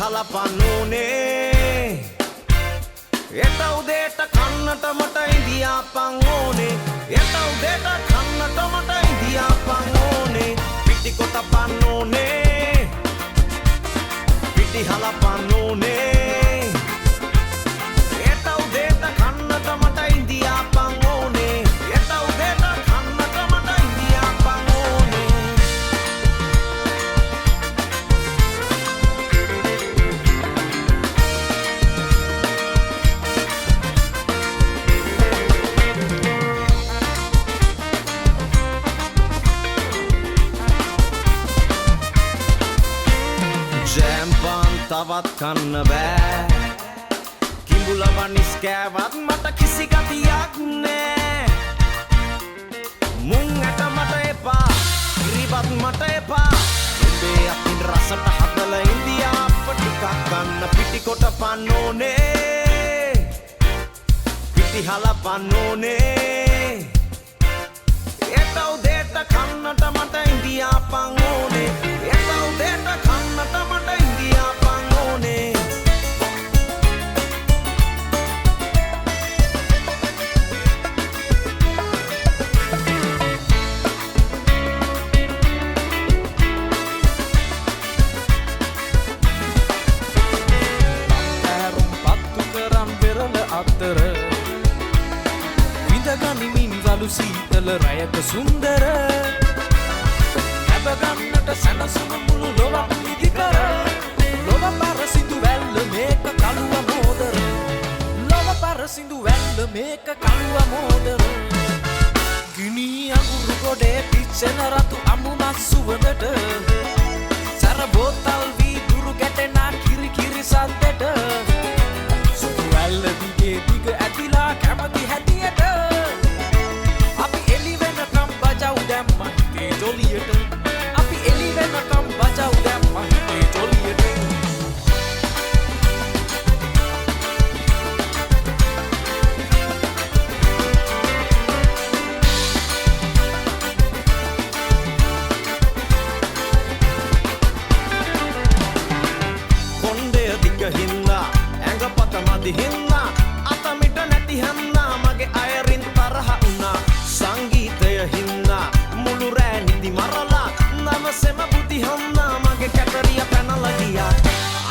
හලපන්නෝනේ එත උදේට කන්නට මට ඉඳියාපන් ඕනේ එත උදේට කන්නට මට ඉඳියාපන් ඕනේ පිටි කොට පන්නෝනේ පිටි හලපන්නෝනේ එත උදේට කන්නට මට ඉඳියාපන් ඕනේ එත උදේට කන්නට මට ඉඳියාපන් ඕනේ ජැම්පන් තවත් කන්න බෑ කිඹුල වනිස් කෑවත් මට කිසි ගතියක් නෑ මුං ඇට මට එපා ඉරිබත් මට එපා උඹේ අතින් රසට හදල ඉන්දියාප්ප ටිකක් ගන්න පිටි කොට පන්නෝනේ පිටි හලපන්නෝනේ එත උදේට කන්නට මට ඉන්දියාපන් ඕනේ එත උදේට කන්නට මට ඉන්දියාපන් ඕනේ ඇරුම් පත්තු කරම් පෙරල අතර විඳගනිමින් වලු සීතල රයක සුන්දර හැබගන්නට සැනසුම මුළු ලොවක් නිදි කර ලොව පරසිදු වැල්ල මේක කළුව මෝදර ලොව පරසිදු වැල්ල මේක කළුව මෝදර ගිනි අඟුරු ගොඩේ පිච්චෙන රතු අමුණක් සුවඳට සැර බෝතල් වී දුරු ගැටෙන කිරි කිරි සද්දට සුදු වැල්ල දිගේ දිග ඇතිලා කැමති හැටියට අපි එලි වෙනකම් බජව් දැම්මන් ඒ ජොලියට අපි එලි වෙනකම් බජව් දැම්මන් ඒ ජොලියට කොණ්ඩය දිග හින්දා ඇඟපත මදි හින්දා අතමිට නැති හන්දා මගේ අයරින් තරහ වුණා සංගීතය හින්දා මුළු රෑ නිදි මරලා නවසෙම බුදි හන්දා මගේ කැටරිය පැනලා ගියා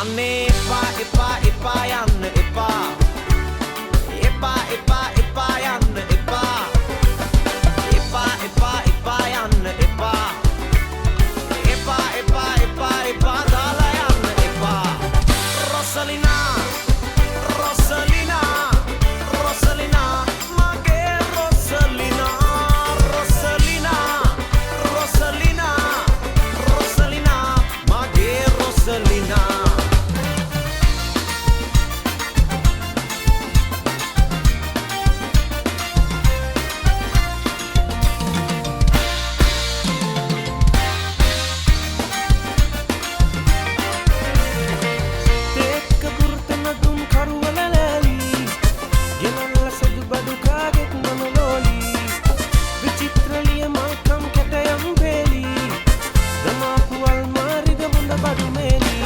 අනේ එපා එපා එපා යන්න එපා එපා එපා එපා යන්න එපා එපා එපා එපා යන්න එපා එපා එපා එපා එපා දාලා යන්න එපා Rosalina Rosalina Rosalina මගේ Rosalina Rosalina Rosalina Rosalina මගේ Rosalina තෙක්ක දුර්තන දුම් කරුවල ලෑලි ගෙනල්ල සදු බඩු කාගෙත් මම ලෝලි විචිත්‍රලිය මල්කම් කැටයම් වේලි දමාපුවල් මාරිද හොඳ බඩු මේලි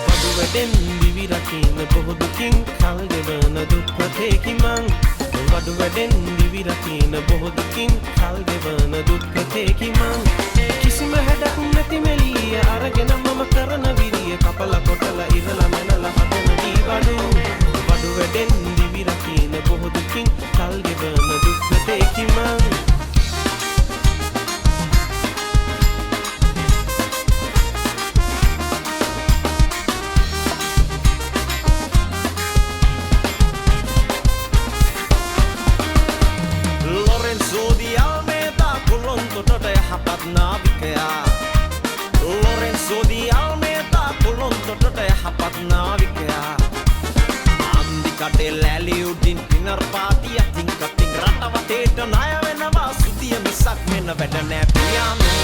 බඩු වැඩෙන් දිවි රකින්න බොහෝ දුකින් කල් ගෙවන දුක්පතේකි මං බඩු වැඩෙන් දිවි රකින්න බොහෝ දුකින් කල් ගෙවන දුක්පතේකි මං කිසිම හැඩක් නැති මෙලිය අරගෙන මම කරන විරිය කපල කොටල ඉරලා මැනලා හදන දී බඩු වැඩෙන් දිවි රකින්න බොහෝ දුකින් කල් ගෙවන දුක්පතේකි මං Lorenzo di Almeida Colonto යහපත් නාවිකයා Lorenzo di Almeida Colonto යහපත් නාවිකයා අන්දි කඩේ ලැලි උඩින් පිනර් පාටි අතින් කටින් රට වටේට ණය වෙනවා සුදිය මිසක් මෙන්න වැඩ නෑ piano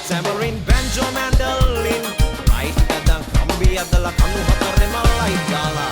tambourine banjo mandolin right කඩන් කම්බි අදලා කණු හතරෙම ලයිට් දාලා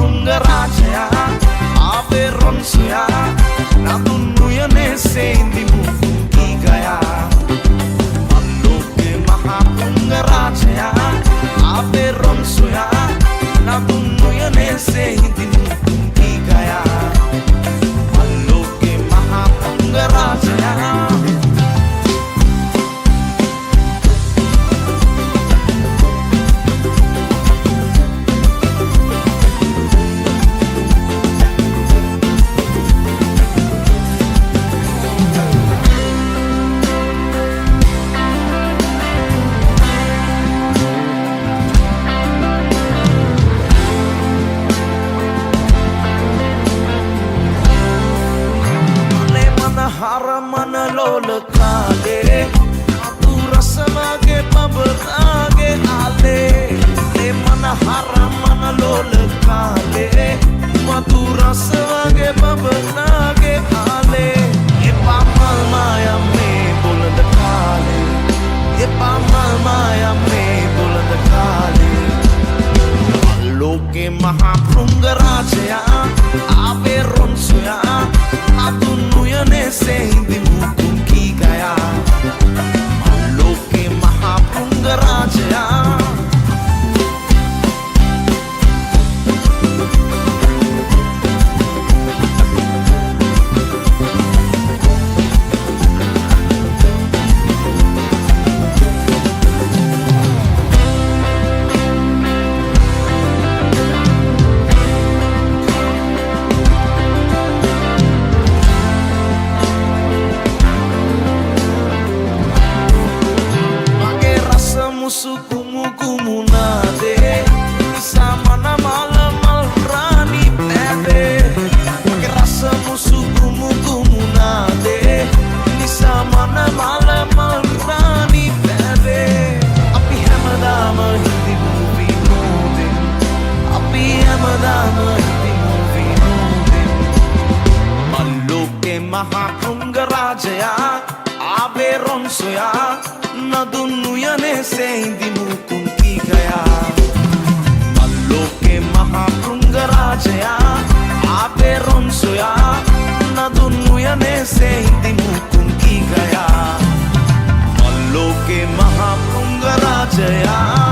පෘංගරාජයා ආවේ රොන් සොයා නදුන් උයනේ සේන්දි මුකුම් කී ගයා අල්ලෝකේ මහා පෘංගරාජයා ආවේ රොන් සොයා නදුන් උයනේ සේන්දි මුකුම් කී ගයා අල්ලෝකේ මහා පෘංගරාජයා හරමන ලෝල කාලේ අතු රසමගේ පබරාගේ ආලේ මේ මන හරමන ලෝල කාලේ මතු රසමගේ පබරාගේ ආලේ එපා මල් මායා මේ බුලඳ කාලේ එපා මල් මායා මේ බුලඳ කාලේ ලෝකේ මහා පෘංගරාජයා ආවේ රොන් සොයා අතුන් උයනේ සේන්දි මුකුම් කී ගයා ලෝකේ මහා පෘංගරාජයා Sukumukumunade sama nama lamal rani pede rasa musukumukumunade sama nama lamal rani pede api hamadama hindi movie mode api hamadama hindi movie mode malloke maha pෘංගරාජයා ආවේ රොන් සොයා නදුන් උයනේ සේන්දි මුකුම් කී ගයා අල්ලෝකේ මහා පෘංගරාජයා ආවේ රොන් සොයා නදුන් උයනේ සේන්දි මුකුම් කී ගයා අල්ලෝකේ මහා පෘංගරාජයා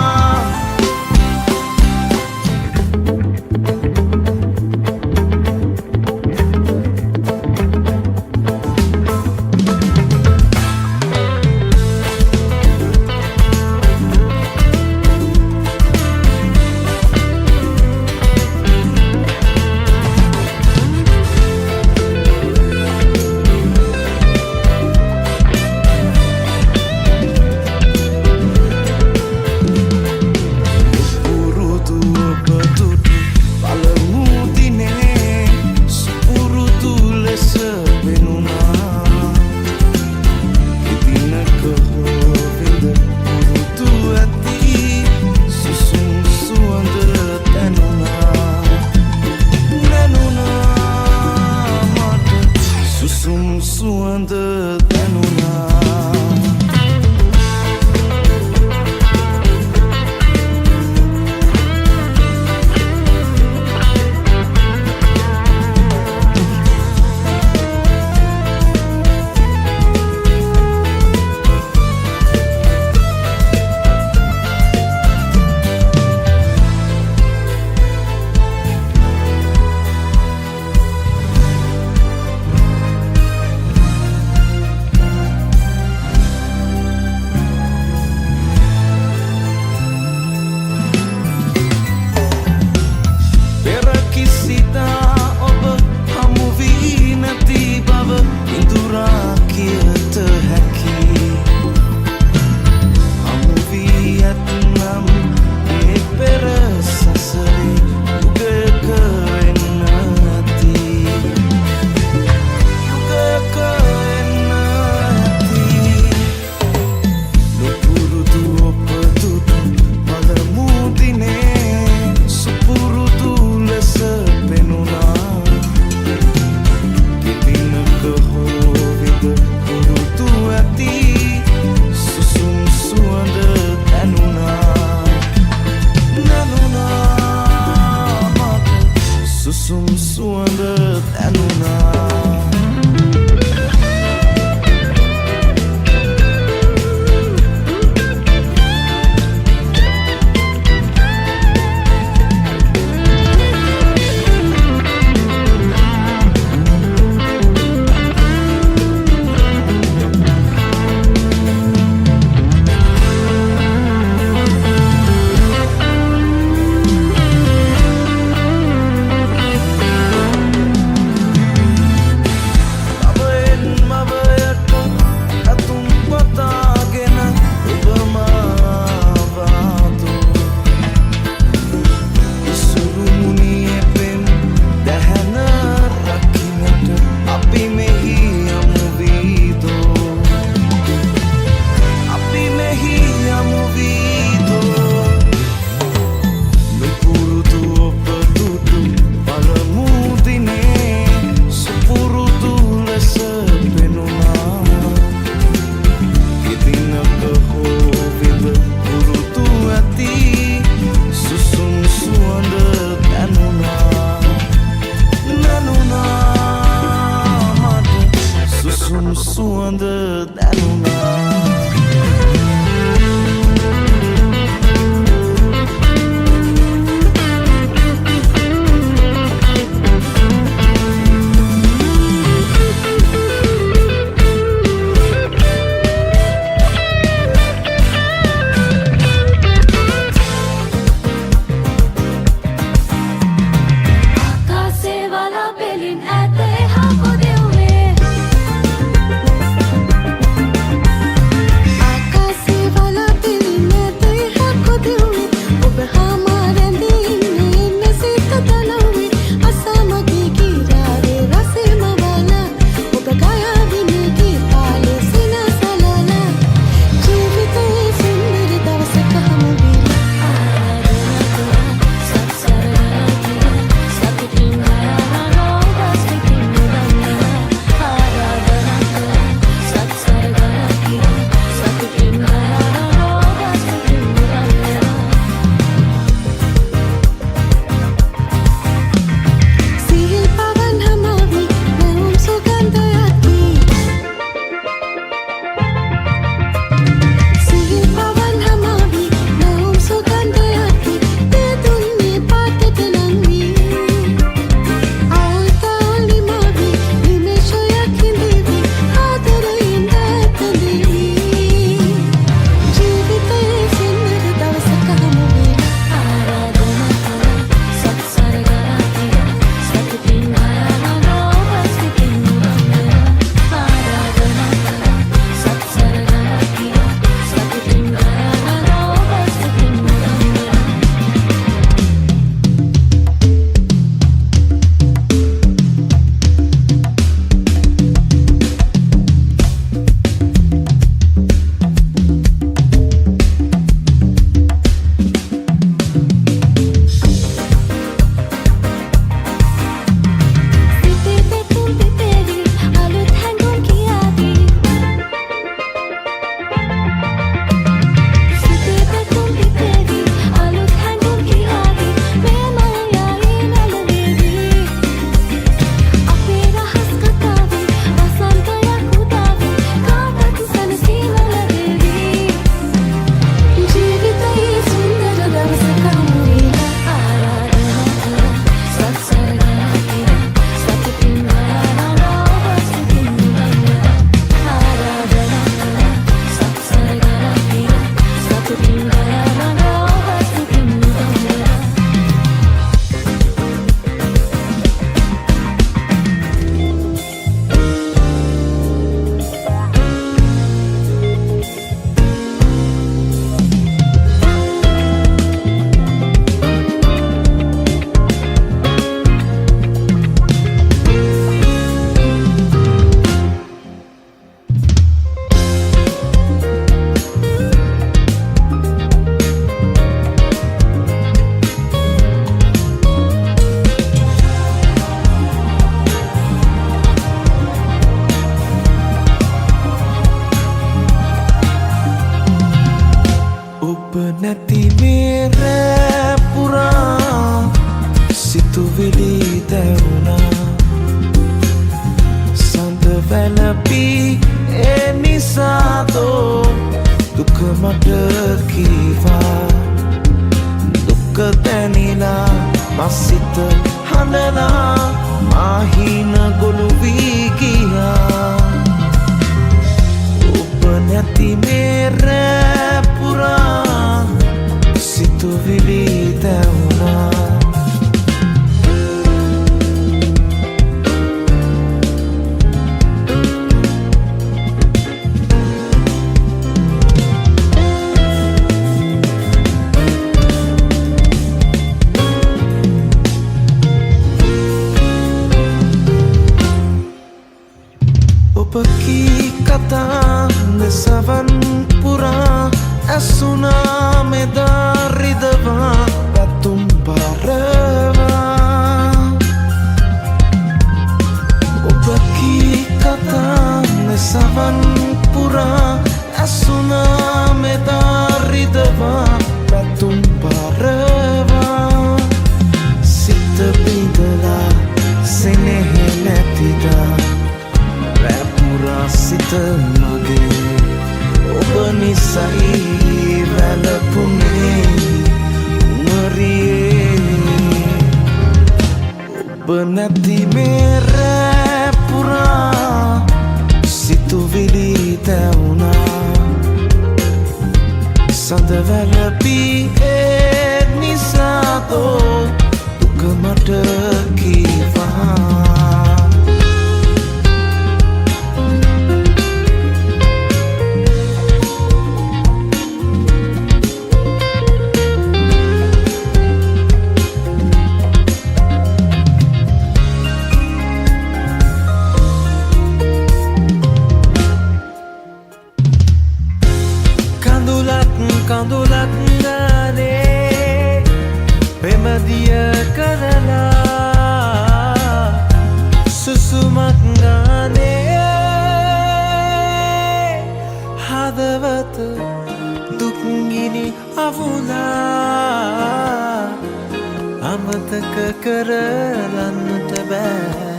සුවඳ දැනුණා නැති මේ රෑ පුරා සිතුවිලි දැවුණා සඳ වැළපී ඒ නිසාදෝ දුක මට කීවා දුක දැනිලා මසිත හඬලා මාහින ගොළු වී ගියා ඔබ නැති මේ රෑ පුරා සිතුවිලි දැවුණා ඔබ කී කතා සවන් පුරා ඇසුනා මෙදා රිදවා පැතුම් බරවා ඔබ කී කතා සවන් පුරා ඇසුනා මෙදා රිදවා පැතුම් බරවා සිත බිඳලා සෙනෙහ නැතිදා රැපුරා සිත සිත මගේ ඔබ නිසයි වැළපුනේ කුමරියේ ඔබ නැති මේ රෑ පුරා සිතුවිලි තැවුනා සඳ වැළපී ඒ නිසා තෝ දුක මට කීවා කඳුලක් ගානේ පෙමදිය කරලා සුසුමක් ගානේ හදවත දුක්ගිනි අවුලා අමතක කරලන්නට බෑ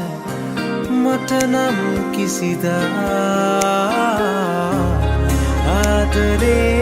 මට නම් කිසිදා ආදරේ